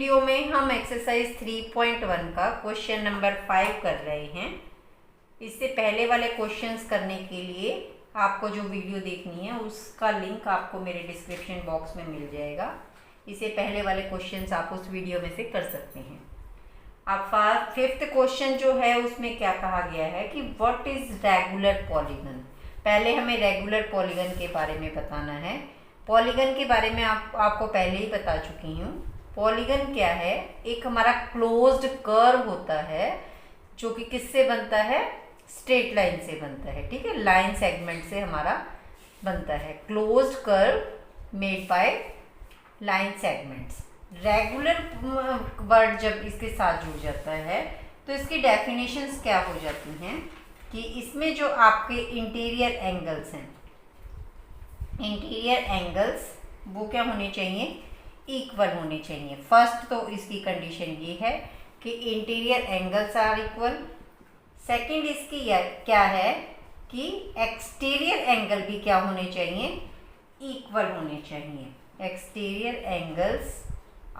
Video में हम exercise 3.1 का क्वेश्चन नंबर 5 कर रहे हैं। इससे पहले वाले क्वेश्चंस करने के लिए आपको जो वीडियो देखनी है उसका लिंक आपको मेरे डिस्क्रिप्शन बॉक्स में मिल जाएगा। इससे पहले वाले क्वेश्चंस आप उस वीडियो में से कर सकते हैं। अब फिफ्थ क्वेश्चन जो है उसमें क्या कहा गया है कि व्हाट इज रेगुलर पॉलीगन। पहले हमें रेगुलर पॉलीगन के बारे में बताना है। पॉलीगन के बारे में आपको पहले ही बता चुकी हूँ। पॉलीगन क्या है, एक हमारा क्लोज्ड कर्व होता है जो कि किससे बनता है, स्ट्रेट लाइन से बनता है। ठीक है, लाइन सेगमेंट से हमारा बनता है। Closed curve made by line segments. Regular word जब इसके साथ जुड़ जाता है तो इसकी डेफिनेशंस क्या हो जाती हैं कि इसमें जो आपके इंटीरियर एंगल्स हैं, इंटीरियर एंगल्स वो क्या होने चाहिए, इक्वल होने चाहिए। फर्स्ट तो इसकी कंडीशन ये है कि interior angles are equal. Second इसकी क्या है कि एक्सटीरियर एंगल भी क्या होने चाहिए, इक्वल होने चाहिए। Exterior angles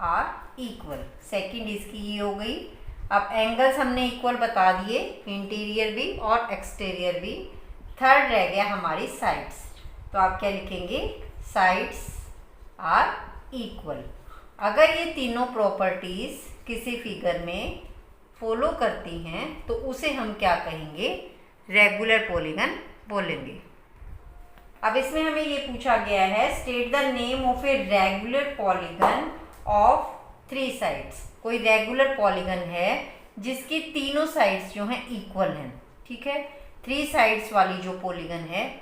are equal. Second इसकी ये हो गई। अब एंगल्स हमने इक्वल बता दिए, इंटीरियर भी और एक्सटीरियर भी। थर्ड रह गया हमारी साइड्स। तो आप क्या लिखेंगे, साइड्स आर इक्वल। अगर ये तीनों प्रॉपर्टीज किसी फिगर में फॉलो करती हैं तो उसे हम क्या कहेंगे, रेगुलर पॉलीगन बोलेंगे। अब इसमें हमें ये पूछा गया है, state the name of a regular polygon of 3 sides. कोई रेगुलर पॉलीगन है जिसकी तीनों साइड्स जो हैं इक्वल हैं। ठीक है, 3 साइड्स वाली जो पॉलीगन है,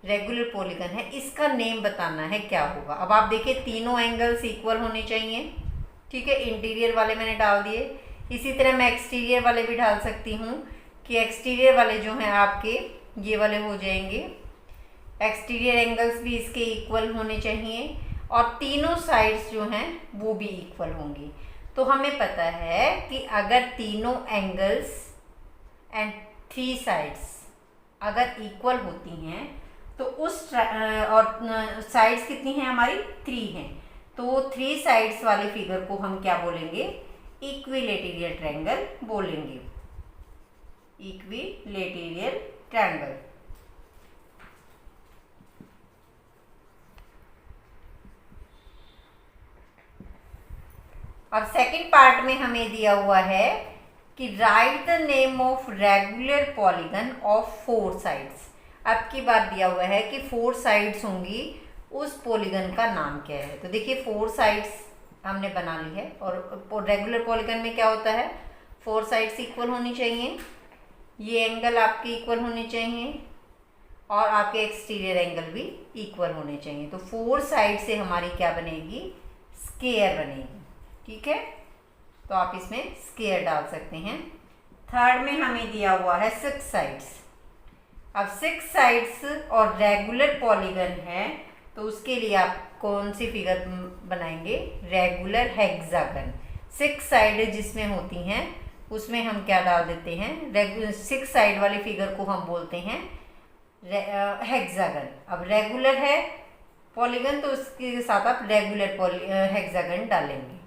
रेगुलर पॉलीगन है, इसका नेम बताना है क्या होगा। अब आप देखिए तीनों एंगल्स इक्वल होने चाहिए। ठीक है, इंटीरियर वाले मैंने डाल दिए। इसी तरह मैं एक्सटीरियर वाले भी डाल सकती हूँ कि एक्सटीरियर वाले जो हैं आपके ये वाले हो जाएंगे। एक्सटीरियर एंगल्स भी इसके इक्वल होने चाहिए और तीनों साइड्स जो हैं वो भी इक्वल होंगी। तो हमें पता है कि अगर तीनों एंगल्स एंड 3 साइड्स अगर इक्वल होती हैं तो उस और साइड्स कितनी हैं हमारी, 3 हैं। तो 3 साइड्स वाले फिगर को हम क्या बोलेंगे, इक्विलेटरल ट्रायंगल बोलेंगे। Equilateral triangle. अब सेकंड पार्ट में हमें दिया हुआ है कि right the name of regular polygon of 4 sides. अब की बात दिया हुआ है कि 4 साइड्स होंगी, उस पॉलीगन का नाम क्या है। तो देखिए 4 साइड्स हमने बना ली है और रेगुलर पॉलीगन में क्या होता है, 4 साइड्स इक्वल होनी चाहिए, ये एंगल आपके इक्वल होने चाहिए और आपके एक्सटीरियर एंगल भी इक्वल होने चाहिए। तो 4 साइड से हमारी क्या बनेगी, स्क्वायर बनेगी। ठीक है, तो आप इसमें स्क्वायर डाल सकते हैं। थर्ड में हमें दिया हुआ है 6 साइड्स। अब 6 साइड्स और रेगुलर पॉलीगन है तो उसके लिए आप कौन सी फिगर बनाएंगे, रेगुलर हेक्सागन। 6 साइड जिसमें होती हैं उसमें हम क्या डाल देते हैं, 6 साइड वाली फिगर को हम बोलते हैं हेक्सागन। अब रेगुलर है पॉलीगन तो उसके साथ आप रेगुलर हेक्सागन डालेंगे।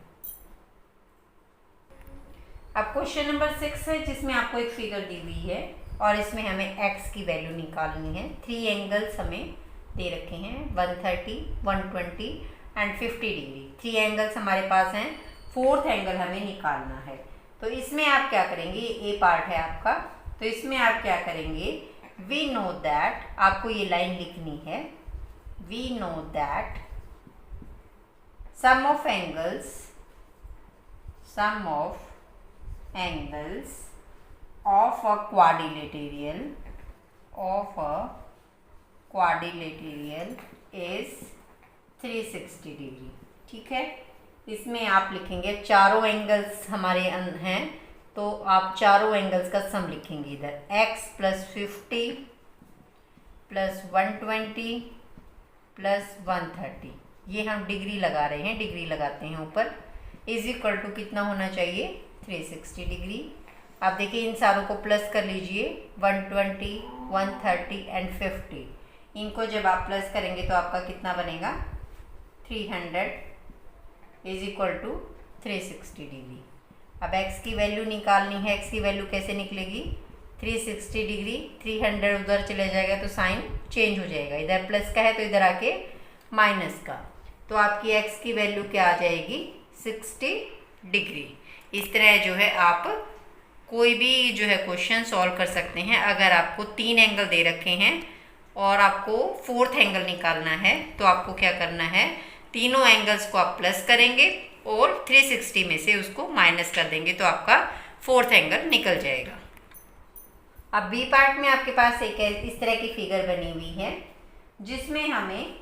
अब क्वेश्चन नंबर 6 है जिसमें आपको एक फिगर दी हुई है और इसमें हमें x की वैल्यू निकालनी है। 3 एंगल्स हमें दे रखे हैं, 130, 120 एंड 50 डिग्री। 3 एंगल्स हमारे पास हैं, 4th एंगल हमें निकालना है। तो इसमें आप क्या करेंगे, ए पार्ट है आपका, तो इसमें आप क्या करेंगे, वी नो दैट, आपको ये लाइन लिखनी है, we know that sum of angles of a quadrilateral is 360 degree. ठीक है, इसमें आप लिखेंगे चारों एंगल्स हमारे हैं तो आप चारों एंगल्स का सम लिखेंगे इधर, x + 50 + 120 + 130। ये हम डिग्री लगा रहे हैं, डिग्री लगाते हैं ऊपर, इज इक्वल टू कितना होना चाहिए, 360 डिग्री। आप देखिए इन सारों को प्लस कर लीजिए, 120, 130 एंड 50। इनको जब आप प्लस करेंगे तो आपका कितना बनेगा, 300 इज इक्वल टू 360 डिग्री। अब x की वैल्यू निकालनी है, x की वैल्यू कैसे निकलेगी, 360 डिग्री, 300 उधर चले जाएगा तो साइन चेंज हो जाएगा, इधर प्लस का है तो इधर आके माइनस का, तो आपकी x की वैल्यू क्या आ जाएगी, 60 डिग्री। इस तरह जो है आप कोई भी जो है क्वेश्चन सॉल्व कर सकते हैं। अगर आपको 3 एंगल दे रखे हैं और आपको 4th एंगल निकालना है तो आपको क्या करना है, तीनों एंगल्स को आप प्लस करेंगे और 360 में से उसको माइनस कर देंगे तो आपका 4th एंगल निकल जाएगा। अब बी पार्ट में आपके पास एक इस तरह की फिगर बनी हुई है जिसमें हमें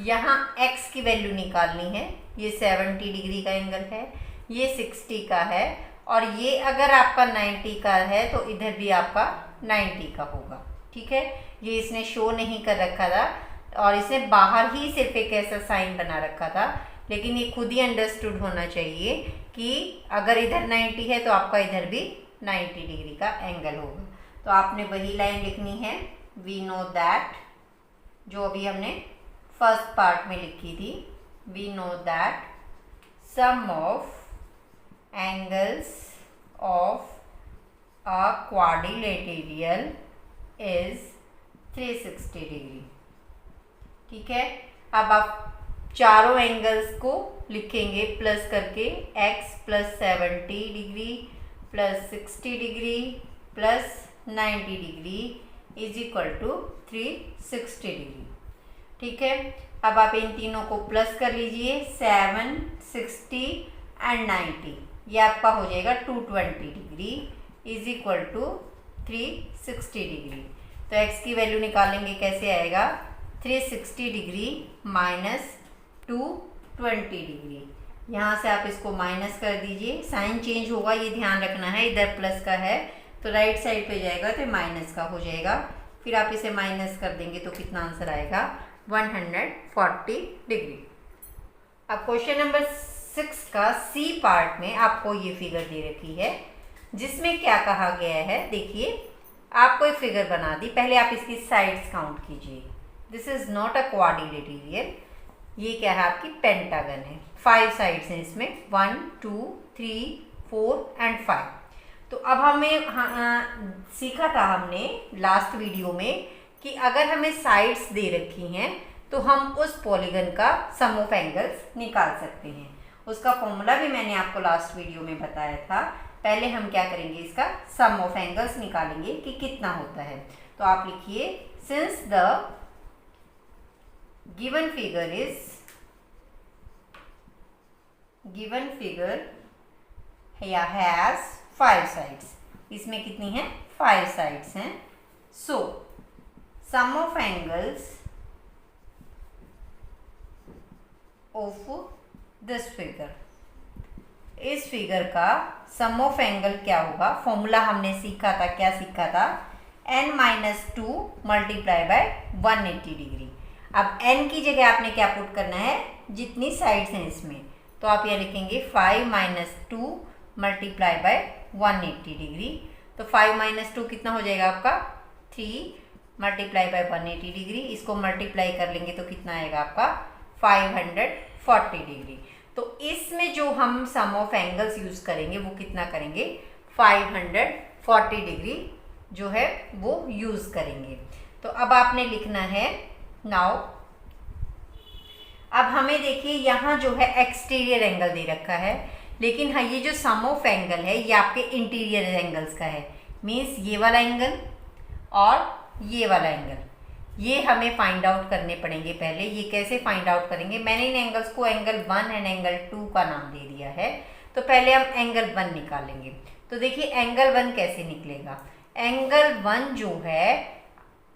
यहाँ x की वैल्यू निकालनी है। ये 70 डिग्री का एंगल है, ये 60 का है और ये अगर आपका 90 का है तो इधर भी आपका 90 का होगा। ठीक है, ये इसने शो नहीं कर रखा था और इसने बाहर ही सिर्फ एक ऐसा साइन बना रखा था, लेकिन ये खुद ही अंडरस्टूड होना चाहिए कि अगर इधर 90 है तो आपका इधर भी 90 डिग्री का एंगल होगा। तो आपने वही लाइन लिखनी है, वी नो दैट, जो अभी हमने फर्स्ट पार्ट में लिखी थी, we know that sum of angles of a quadrilateral is 360 degree. ठीक है, अब आप चारों एंगल्स को लिखेंगे प्लस करके, x plus 70 degree plus 60 degree plus 90 degree is equal to 360 degree. ठीक है, अब आप इन तीनों को प्लस कर लीजिए, 7, 60 एंड 90, ये आपका हो जाएगा 220 degree is equal to 360 degree. तो x की वैल्यू निकालेंगे, कैसे आएगा, 360 डिग्री माइनस 220 डिग्री। यहाँ से आप इसको माइनस कर दीजिए, साइन चेंज होगा ये ध्यान रखना है, इधर प्लस का है तो राइट साइड पे जाएगा तो माइनस का हो जाएगा, फिर आप इसे माइनस कर देंगे तो कितना आंसर आएगा, 140 डिग्री। अब क्वेश्चन नंबर 6 का सी पार्ट में आपको ये फिगर दे रखी है जिसमें क्या कहा गया है, देखिए आपको एक फिगर बना दी, पहले आप इसकी साइड्स काउंट कीजिए। This is not a quadrilateral, ये क्या है, आपकी पेंटागन है, 5 साइड्स हैं इसमें, 1, 2, 3, 4 एंड 5। तो अब हमें सीखा था हमने लास्ट वीडियो में कि अगर हमें साइड्स दे रखी हैं तो हम उस पॉलीगन का सम ऑफ एंगल्स निकाल सकते हैं। उसका फॉर्मूला भी मैंने आपको लास्ट वीडियो में बताया था। पहले हम क्या करेंगे, इसका सम ऑफ एंगल्स निकालेंगे कि कितना होता है। तो आप लिखिए, since the given figure has 5 sides, इसमें कितनी है, 5 साइड्स हैं, so sum of angles of this figure, इस फिगर का सम ऑफ एंगल क्या होगा, फॉर्मूला हमने सीखा था, क्या सीखा था, n-2 मल्टीप्लाई बाय 180 डिग्री। अब n की जगह आपने क्या पुट करना है, जितनी साइड्स हैं इसमें, तो आप यह लिखेंगे 5 - 2 मल्टीप्लाई बाय 180 डिग्री। तो 5 - 2 कितना हो जाएगा आपका, 3 मल्टीप्लाई बाय 180 डिग्री, इसको मल्टीप्लाई कर लेंगे तो कितना आएगा आपका, 540 डिग्री। तो इसमें जो हम सम ऑफ एंगल्स यूज़ करेंगे वो कितना करेंगे, 540 डिग्री जो है वो यूज़ करेंगे। तो अब आपने लिखना है, नाउ अब हमें देखिए यहाँ जो है एक्सटीरियर एंगल दे रखा है, लेकिन हाँ ये जो सम ऑफ एंगल है ये आपके इंटीरियर एंगल्स का है, मीन्स ये वाला एंगल और ये वाला एंगल, ये हमें फाइंड आउट करने पड़ेंगे। पहले ये कैसे फाइंड आउट करेंगे, मैंने इन एंगल्स को एंगल 1 एंड एंगल 2 का नाम दे दिया है। तो पहले हम एंगल 1 निकालेंगे। तो देखिए एंगल 1 कैसे निकलेगा, एंगल 1 जो है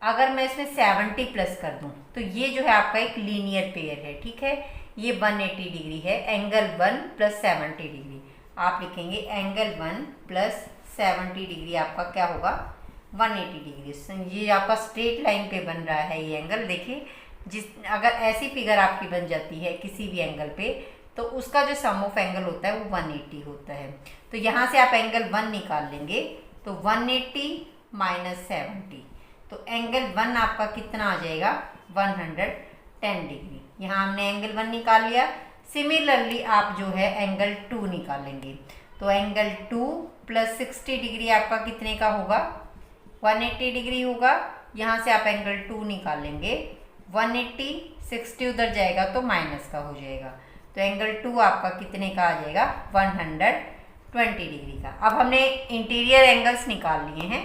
अगर मैं इसमें 70 प्लस कर दूं तो ये जो है आपका एक लीनियर पेयर है, ठीक है, ये 180 डिग्री है, एंगल 1 प्लस 70 डिग्री। आप लिखेंगे एंगल 1 प्लस 70 डिग्री आपका क्या होगा, 180 डिग्री। ये आपका स्ट्रेट लाइन पे बन रहा है ये एंगल। देखिए अगर ऐसी फिगर आपकी बन जाती है किसी भी एंगल पे तो उसका जो सम ऑफ एंगल होता है वो 180 होता है। तो यहाँ से आप एंगल 1 निकाल लेंगे तो 180 - 70, तो एंगल 1 आपका कितना आ जाएगा, 110 डिग्री। यहाँ हमने एंगल 1 निकाल लिया, सिमिलरली आप जो है एंगल 2 निकालेंगे। तो एंगल 2 प्लस 60 डिग्री आपका कितने का होगा, 180 डिग्री होगा। यहाँ से आप एंगल 2 निकालेंगे, 180, 60 उधर जाएगा तो माइनस का हो जाएगा। तो एंगल 2 आपका कितने का आ जाएगा, 120 डिग्री का। अब हमने इंटीरियर एंगल्स निकाल लिए हैं,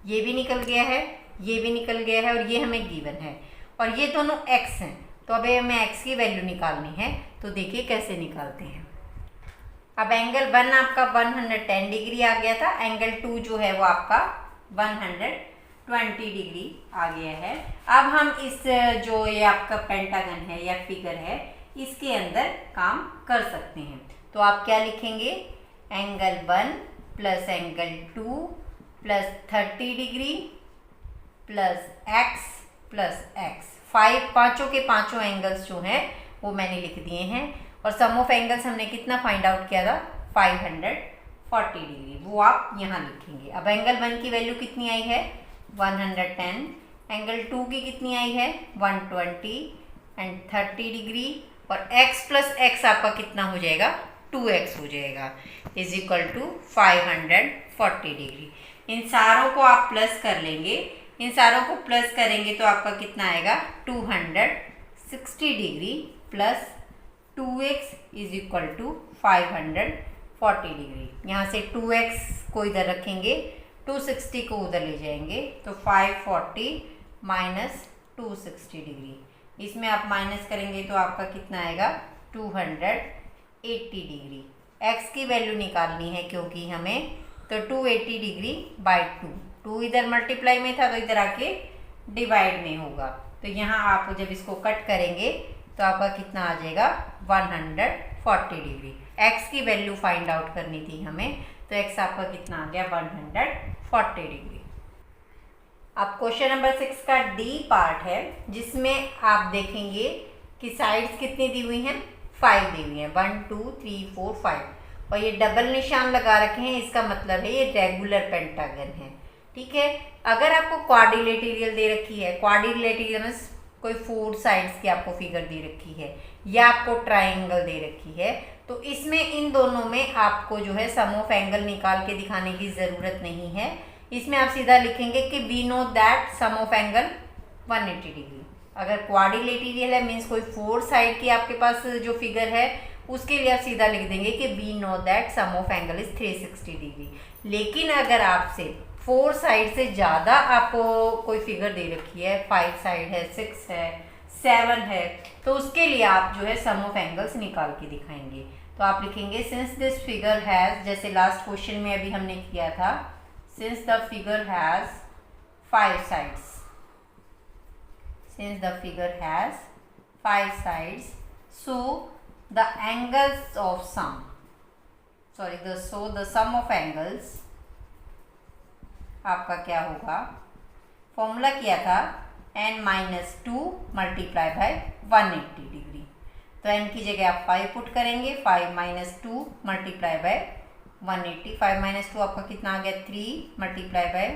ये भी निकल गया है, ये भी निकल गया है और ये हमें गिवन है और ये दोनों x हैं। तो अब हमें x की वैल्यू निकालनी है, तो देखिए कैसे निकालते हैं। अब एंगल 1 आपका 110 डिग्री आ गया था, एंगल 2 जो है वो आपका 120 डिग्री आ गया है। अब हम इस जो ये आपका पेंटागन है या फिगर है, इसके अंदर काम कर सकते हैं। तो आप क्या लिखेंगे, angle 1 plus angle 2 plus 30 degree plus x plus x। पांचों के पांचों एंगल्स जो हैं वो मैंने लिख दिए हैं और सम ऑफ एंगल्स हमने कितना फाइंड आउट किया था, 540 डिग्री, वो आप यहाँ लिखेंगे। अब एंगल 1 की वैल्यू कितनी आई है, 110, एंगल 2 की कितनी आई है, 120 एंड 30 डिग्री और x प्लस x आपका कितना हो जाएगा, 2x हो जाएगा, इज इक्वल टू 540 डिग्री। इन सारों को आप प्लस कर लेंगे, इन सारों को प्लस करेंगे तो आपका कितना आएगा, 260 degree plus 2x is equal to 540 degree. यहाँ से 2x को इधर रखेंगे, 260 को उधर ले जाएंगे, तो 540 माइनस 260 डिग्री, इसमें आप माइनस करेंगे तो आपका कितना आएगा, 280 डिग्री। x की वैल्यू निकालनी है क्योंकि हमें, तो 280 डिग्री बाई 2 इधर मल्टीप्लाई में था तो इधर आके डिवाइड में होगा। तो यहाँ आप जब इसको कट करेंगे तो आपका कितना आ जाएगा, 140 डिग्री। x की वैल्यू फाइंड आउट करनी थी हमें, तो x आपका कितना आ गया, 140 डिग्री। अब क्वेश्चन नंबर 6 का डी पार्ट है, जिसमें आप देखेंगे कि साइड्स कितनी दी हुई हैं, 5 दी हुई हैं, 1 2 3 4 5 और ये डबल निशान लगा रखे हैं, इसका मतलब है ये रेगुलर पेंटागन है। ठीक है, अगर आपको क्वाड्रिलेटरल दे रखी है, क्वाड्रिलेटरल मींस कोई 4 साइड्स की आपको फिगर दे रखी है या आपको ट्राइंगल दे रखी है, तो इसमें इन दोनों में आपको जो है सम ऑफ एंगल निकाल के दिखाने की ज़रूरत नहीं है। इसमें आप सीधा लिखेंगे कि we know that sum of angle 180 degree. अगर क्वाड्रिलेटरल है मीन्स कोई 4 साइड की आपके पास जो फिगर है, उसके लिए आप सीधा लिख देंगे कि we know that sum of angle is 360 degree. लेकिन अगर आपसे 4 साइड से ज़्यादा आपको कोई फिगर दे रखी है, 5 साइड है, 6 है, 7 है, तो उसके लिए आप जो है सम ऑफ एंगल्स निकाल के दिखाएंगे। तो आप लिखेंगे सिंस दिस फिगर हैज़, जैसे लास्ट क्वेश्चन में अभी हमने किया था, since the figure has 5 sides, since the figure has 5 sides, so the angles of sum, the sum of angles आपका क्या होगा, फॉर्मूला किया था n-2 मल्टीप्लाई बाय 180 डिग्री। तो n की जगह आप 5 पुट करेंगे, 5 - 2 मल्टीप्लाई बाय 180, 5 - 2 आपका कितना आ गया, 3 मल्टीप्लाई बाय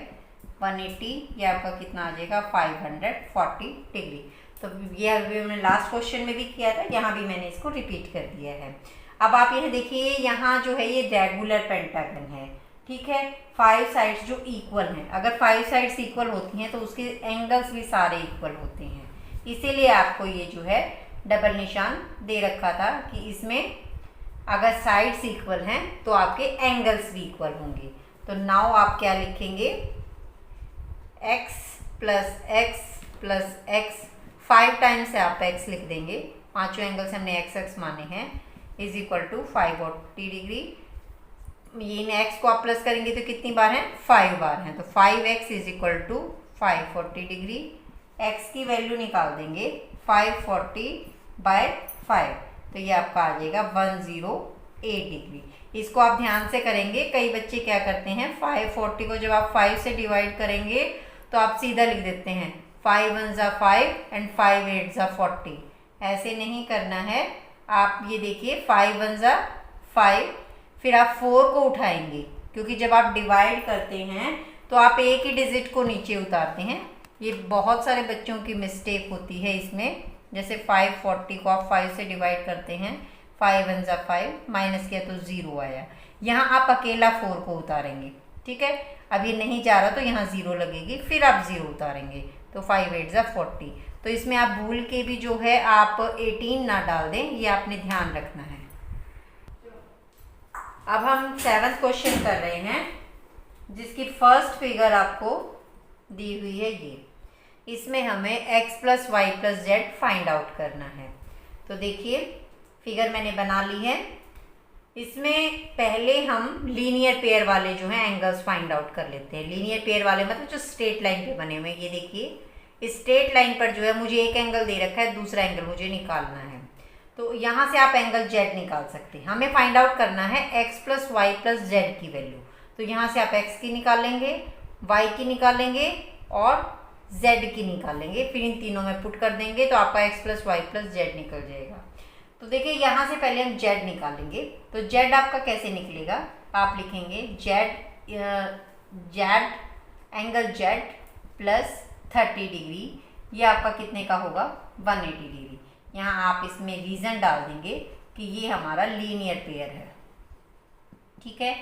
180, ये आपका कितना आ जाएगा, 540 डिग्री। तो ये अभी हमने लास्ट क्वेश्चन में भी किया था, यहाँ भी मैंने इसको रिपीट कर दिया है। अब आप यह देखिए, यहाँ जो है ये रेगुलर पेंटागन है, ठीक है, 5 साइड्स जो इक्वल हैं। अगर 5 साइड्स इक्वल होती हैं तो उसके एंगल्स भी सारे इक्वल होते हैं, इसीलिए आपको ये जो है डबल निशान दे रखा था कि इसमें अगर साइड्स इक्वल हैं तो आपके एंगल्स भी इक्वल होंगे। तो नाउ आप क्या लिखेंगे, x plus x plus x, 5 times से आप x लिख देंगे, पांचों एंगल्स हमने x माने हैं, इज इक्वल टू 540 डिग्री। इन x को आप प्लस करेंगे तो कितनी बार हैं, 5 बार हैं, तो 5x is equal to 540 degree. x की वैल्यू निकाल देंगे 540 बाय 5, तो ये आपका आ जाएगा 108 डिग्री। इसको आप ध्यान से करेंगे, कई बच्चे क्या करते हैं, 540 को जब आप 5 से डिवाइड करेंगे तो आप सीधा लिख देते हैं 5 1 ज़ा 5 एंड 5 8 ज़ा 40। ऐसे नहीं करना है, आप ये देखिए 5 1 ज़ा 5, फिर आप 4 को उठाएंगे, क्योंकि जब आप डिवाइड करते हैं तो आप एक ही डिजिट को नीचे उतारते हैं। ये बहुत सारे बच्चों की मिस्टेक होती है इसमें, जैसे 540 को आप 5 से डिवाइड करते हैं, 5 वन ज़ा 5, माइनस किया तो 0 आया। यहाँ आप अकेला 4 को उतारेंगे, ठीक है। अब ये नहीं जा रहा तो यहाँ 0 लगेगी, फिर आप 0 उतारेंगे तो 5 8 ज़ा 40। तो इसमें आप भूल के भी जो है आप 18 ना डाल दें, ये आपने ध्यान रखना है। अब हम 7th क्वेश्चन कर रहे हैं, जिसकी फर्स्ट फिगर आपको दी हुई है ये। इसमें हमें x + y + z find out करना है। तो देखिए फिगर मैंने बना ली है। इसमें पहले हम लीनियर पेयर वाले जो हैं एंगल्स फाइंड आउट कर लेते हैं। लीनियर पेयर वाले मतलब जो स्ट्रेट लाइन पे बने हुए हैं। ये देखिए इस स्ट्रेट लाइन पर जो है मुझे एक एंगल दे रखा है, दूसरा एंगल मुझे निकालना है। तो यहाँ से आप एंगल z निकाल सकते हैं। हमें फाइंड आउट करना है x + y + z की वैल्यू। तो यहाँ से आप x की निकालेंगे, y की निकालेंगे और z की निकालेंगे, फिर इन तीनों में पुट कर देंगे तो आपका x + y + z निकल जाएगा। तो देखिए यहाँ से पहले हम z निकालेंगे। तो z आपका कैसे निकलेगा, आप लिखेंगे एंगल z + 30 डिग्री, ये आपका कितने का होगा 180 डिग्री। यहाँ आप इसमें रीज़न डाल देंगे कि ये हमारा लीनियर पेयर है, ठीक है।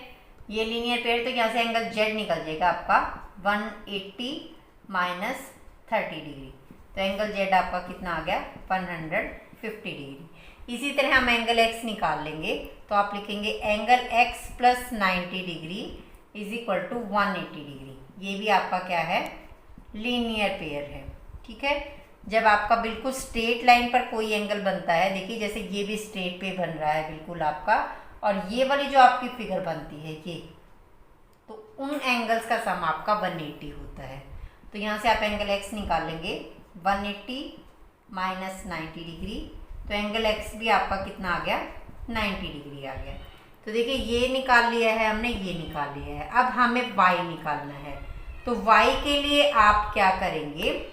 ये लीनियर पेयर, तो यहाँ से एंगल z निकल जाएगा आपका 180 - 30 डिग्री। तो एंगल z आपका कितना आ गया 150 डिग्री। इसी तरह हम एंगल x निकाल लेंगे। तो आप लिखेंगे एंगल x + 90 डिग्री = 180 डिग्री। ये भी आपका क्या है लीनियर पेयर है, ठीक है। जब आपका बिल्कुल स्ट्रेट लाइन पर कोई एंगल बनता है, देखिए जैसे ये भी स्ट्रेट पे बन रहा है बिल्कुल आपका, और ये वाली जो आपकी फिगर बनती है ये, तो उन एंगल्स का सम आपका 180 होता है। तो यहाँ से आप एंगल x निकाल लेंगे 180 - 90 डिग्री। तो एंगल x भी आपका कितना आ गया 90 डिग्री आ गया। तो देखिए ये निकाल लिया है हमने, ये निकाल लिया है। अब हमें y निकालना है। तो y के लिए आप क्या करेंगे,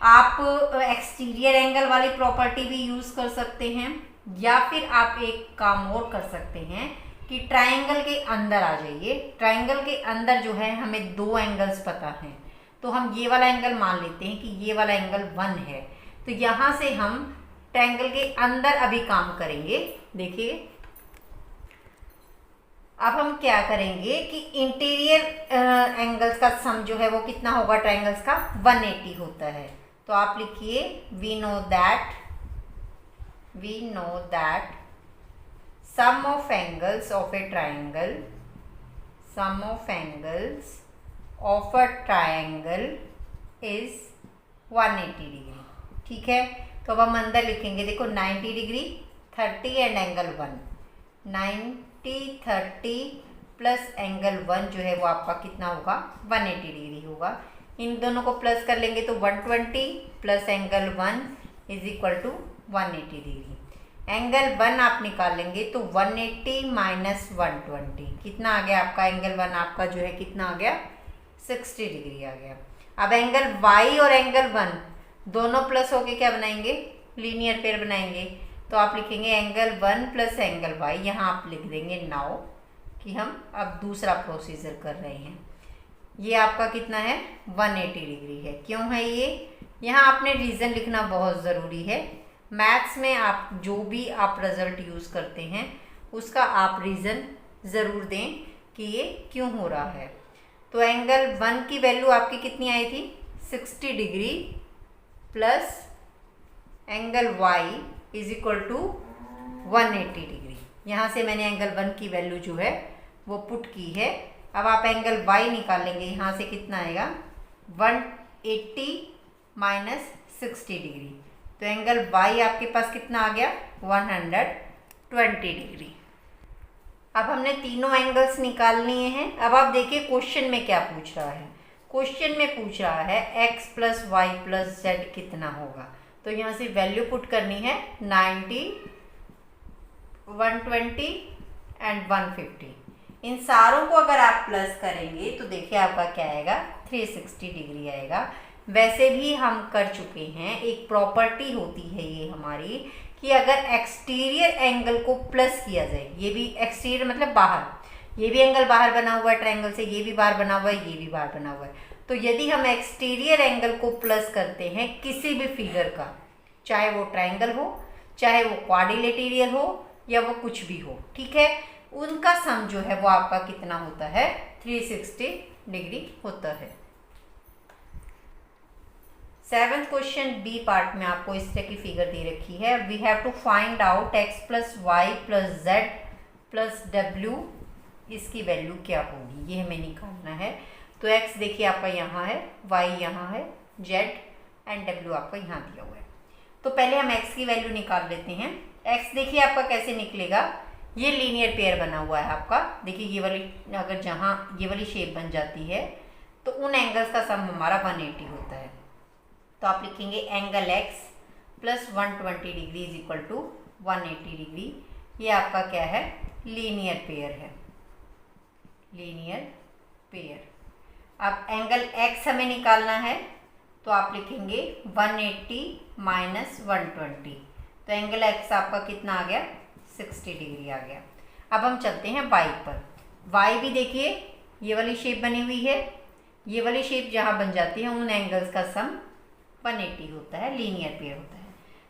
आप एक्सटीरियर एंगल वाली प्रॉपर्टी भी यूज़ कर सकते हैं, या फिर आप एक काम और कर सकते हैं कि ट्रायंगल के अंदर आ जाइए। ट्रायंगल के अंदर जो है हमें 2 एंगल्स पता हैं, तो हम ये वाला एंगल मान लेते हैं कि ये वाला एंगल 1 है। तो यहाँ से हम ट्रायंगल के अंदर अभी काम करेंगे। देखिए अब हम क्या करेंगे कि इंटीरियर एंगल्स का सम जो है वो कितना होगा ट्रायंगल्स का 180 होता है। तो आप लिखिए we know that sum of angles of a triangle is 180 degree, ठीक है। तो अब हम अंदर लिखेंगे, देखो 90 degree 30 and angle 1, 90 30 plus angle 1 जो है वो आपका कितना होगा 180 डिग्री होगा। इन दोनों को प्लस कर लेंगे तो 120 प्लस एंगल 1 = 180 डिग्री। एंगल 1 आप निकाल लेंगे तो 180 - 120 कितना आ गया आपका एंगल 1 आपका जो है कितना आ गया 60 डिग्री आ गया। अब एंगल y और एंगल 1 दोनों प्लस होके क्या बनाएंगे लीनियर पेयर बनाएंगे। तो आप लिखेंगे एंगल 1 प्लस एंगल y, यहाँ आप लिख देंगे नाउ कि हम अब दूसरा प्रोसीजर कर रहे हैं। ये आपका कितना है 180 डिग्री है। क्यों है ये, यहाँ आपने रीज़न लिखना बहुत ज़रूरी है। मैथ्स में आप जो भी आप रिज़ल्ट यूज़ करते हैं उसका आप रीज़न ज़रूर दें कि ये क्यों हो रहा है। तो एंगल 1 की वैल्यू आपकी कितनी आई थी 60 degree plus angle y = 180 degree. यहाँ से मैंने एंगल 1 की वैल्यू जो है वो पुट की है। अब आप एंगल y निकालेंगे, यहाँ से कितना आएगा 180 - 60 डिग्री। तो एंगल y आपके पास कितना आ गया 120 डिग्री। अब हमने तीनों एंगल्स निकाल लिए हैं। अब आप देखिए क्वेश्चन में क्या पूछ रहा है। क्वेश्चन में पूछ रहा है x + y + z कितना होगा। तो यहाँ से वैल्यू पुट करनी है 90, 120 एंड 150। इन सारों को अगर आप प्लस करेंगे तो देखिए आपका क्या आएगा 360 डिग्री आएगा। वैसे भी हम कर चुके हैं, एक प्रॉपर्टी होती है ये हमारी कि अगर एक्सटीरियर एंगल को प्लस किया जाए, ये भी एक्सटीरियर मतलब बाहर, ये भी एंगल बाहर बना हुआ है ट्रायंगल से, ये भी बाहर बना हुआ है, ये भी बाहर बना हुआ है। तो यदि हम एक्सटीरियर एंगल को प्लस करते हैं किसी भी फिगर का, चाहे वो ट्रायंगल हो, चाहे वो क्वाड्रिलेटरल हो, या वो कुछ भी हो, ठीक है, उनका सम जो है वो आपका कितना होता है, 360 डिग्री होता है। 7th क्वेश्चन बी पार्ट में आपको इस तरह की फिगर दे रखी है। We have to find out x plus Y plus Z plus W, इसकी वैल्यू क्या होगी, ये हमें निकालना है। तो x देखिए आपका यहाँ है, y यहाँ है, z एंड w आपका यहाँ दिया हुआ है। तो पहले हम x की वैल्यू निकाल लेते हैं। x देखिए आपका कैसे निकलेगा, ये लीनियर पेयर बना हुआ है आपका, देखिए ये वाली, अगर जहाँ ये वाली शेप बन जाती है तो उन एंगल्स का सम हमारा 180 होता है। तो आप लिखेंगे angle x plus 120 degree is equal to 180 degree. ये आपका क्या है, लीनियर पेयर है, लीनियर पेयर। अब एंगल x हमें निकालना है, तो आप लिखेंगे 180 माइनस 120, तो एंगल x आपका कितना आ गया, 60 डिग्री आ गया। अब हम चलते हैं y पर। y भी देखिए ये वाली शेप बनी हुई है, ये वाली शेप जहाँ बन जाती है उन एंगल्स का सम 180 होता है, लीनियर पेयर होता है।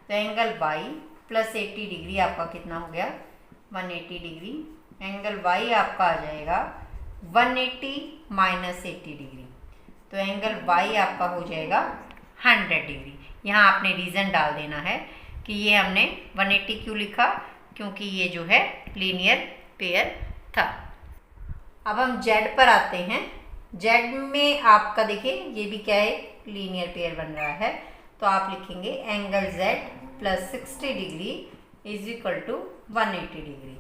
तो एंगल y प्लस 80 डिग्री आपका कितना हो गया, 180 डिग्री। एंगल y आपका आ जाएगा 180 माइनस 80 डिग्री, तो एंगल y आपका हो जाएगा 100 डिग्री। यहाँ आपने रीज़न डाल देना है कि ये हमने 180 क्यों लिखा, क्योंकि ये जो है लीनियर पेयर था। अब हम z पर आते हैं। z में आपका देखिए ये भी क्या है, लीनियर पेयर बन रहा है, तो आप लिखेंगे angle z plus 60 degree is equal to 180 degree.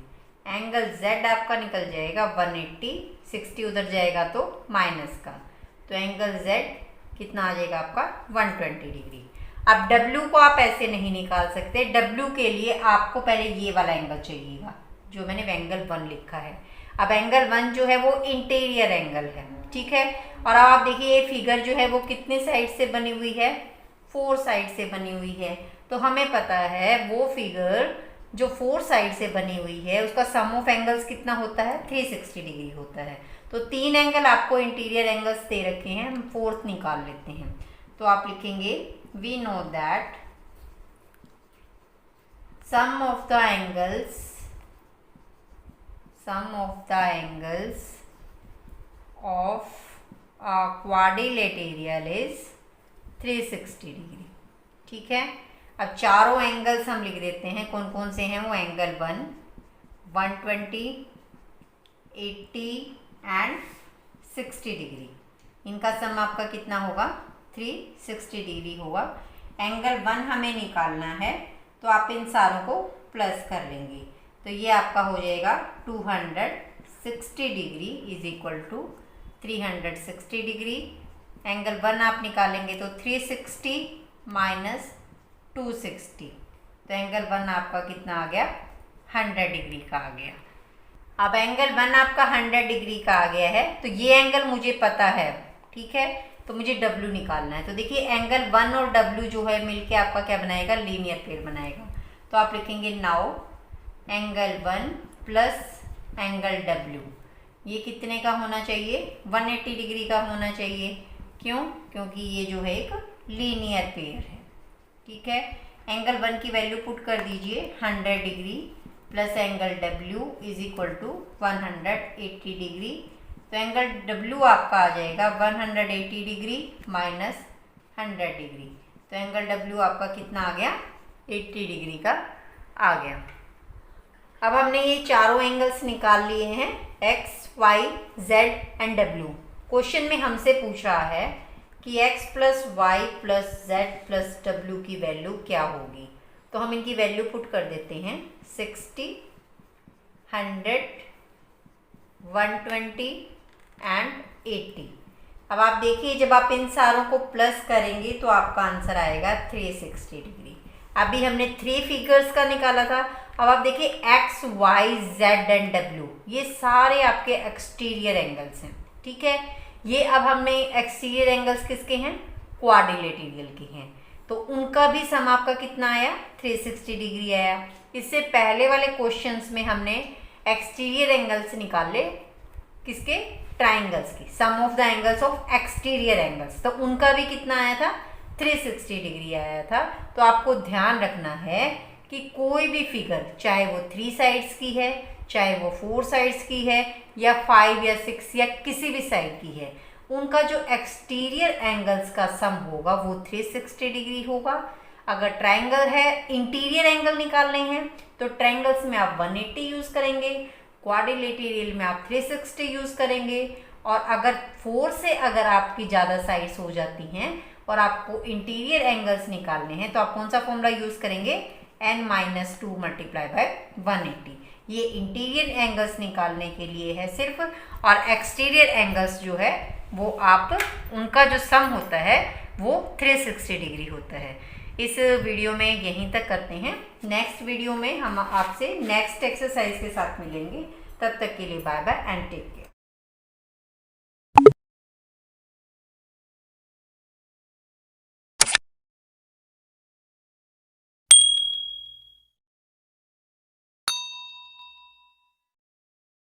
Angle z आपका निकल जाएगा 180, 60 उधर जाएगा तो माइनस का, तो एंगल z कितना आ जाएगा आपका 120 डिग्री। अब w को आप ऐसे नहीं निकाल सकते, w के लिए आपको पहले ये वाला एंगल चाहिएगा जो मैंने एंगल 1 लिखा है। अब एंगल 1 जो है वो इंटीरियर एंगल है, ठीक है। और अब आप देखिए ये फिगर जो है वो कितने साइड से बनी हुई है, 4 साइड से बनी हुई है। तो हमें पता है वो फिगर जो 4 साइड से बनी हुई है उसका सम ऑफ एंगल्स कितना होता है, 360 डिग्री होता है। तो 3 एंगल आपको इंटीरियर एंगल्स दे रखे हैं, हम 4th निकाल लेते हैं। तो आप लिखेंगे we know that sum of the angles of quadrilateral is 360 degree, ठीक है। अब चारों एंगल्स हम लिख देते हैं, कौन कौन से हैं वो, एंगल 1, 120, 80 एंड 60 डिग्री। इनका सम आपका कितना होगा, 360 डिग्री होगा। एंगल 1 हमें निकालना है, तो आप इन सारों को प्लस कर लेंगे, तो ये आपका हो जाएगा 260 degree is equal to 360 degree. Angle 1 आप निकालेंगे तो 360 माइनस 260, तो एंगल 1 आपका कितना आ गया, 100 डिग्री का आ गया। अब एंगल 1 आपका 100 डिग्री का आ गया है, तो ये एंगल मुझे पता है, ठीक है, तो मुझे W निकालना है। तो देखिए एंगल 1 और W जो है मिलके आपका क्या बनाएगा, लीनियर पेयर बनाएगा। तो आप लिखेंगे now angle 1 plus angle W, ये कितने का होना चाहिए, 180 डिग्री का होना चाहिए। क्यों, क्योंकि ये जो है एक लीनियर पेयर है, ठीक है। एंगल 1 की वैल्यू पुट कर दीजिए 100 degree plus angle W is equal to 180 degree. तो एंगल W आपका आ जाएगा 180 डिग्री माइनस 100 डिग्री, तो एंगल W आपका कितना आ गया, 80 डिग्री का आ गया। अब हमने ये चारों एंगल्स निकाल लिए हैं, x, y, z and w। Question में हमसे पूछ रहा है कि x plus Y plus Z plus W की वैल्यू क्या होगी। तो हम इनकी वैल्यू पुट कर देते हैं 60, 100, 120 एंड 80। अब आप देखिए जब आप इन सारों को प्लस करेंगे तो आपका आंसर आएगा 360 डिग्री। अभी हमने 3 फिगर्स का निकाला था। अब आप देखिए x, y, z and w, ये सारे आपके एक्सटीरियर एंगल्स हैं, ठीक है। ये अब हमने एक्सटीरियर एंगल्स किसके हैं, क्वाड्रिलेटरल के हैं, तो उनका भी सम आपका कितना आया, 360 डिग्री आया। इससे पहले वाले क्वेश्चंस में हमने एक्सटीरियर एंगल्स निकाले किसके, ट्राइंगल्स की, sum of the angles of exterior angles, तो उनका भी कितना आया था, 360 डिग्री आया था। तो आपको ध्यान रखना है कि कोई भी फिगर, चाहे वो 3 साइड्स की है, चाहे वो 4 साइड्स की है, या 5 या 6 या किसी भी साइड की है, उनका जो एक्सटीरियर एंगल्स का सम होगा वो 360 डिग्री होगा। अगर ट्रायंगल है, इंटीरियर एंगल निकालने हैं तो ट्रायंगल्स में आप 180 यूज़ करेंगे, क्वाड्रिलेटरल में आप 360 यूज़ करेंगे। और अगर 4 से अगर आपकी ज़्यादा साइड्स हो जाती हैं और आपको इंटीरियर एंगल्स निकालने हैं तो आप कौन सा फॉर्मूला यूज़ करेंगे, n-2 मल्टीप्लाई बाय 180। ये इंटीरियर एंगल्स निकालने के लिए है सिर्फ, और एक्सटीरियर एंगल्स जो है वो आप, उनका जो सम होता है वो 360 डिग्री होता है। इस वीडियो में यहीं तक करते हैं। नेक्स्ट वीडियो में हम आपसे नेक्स्ट एक्सरसाइज के साथ मिलेंगे। तब तक के लिए bye bye and take care.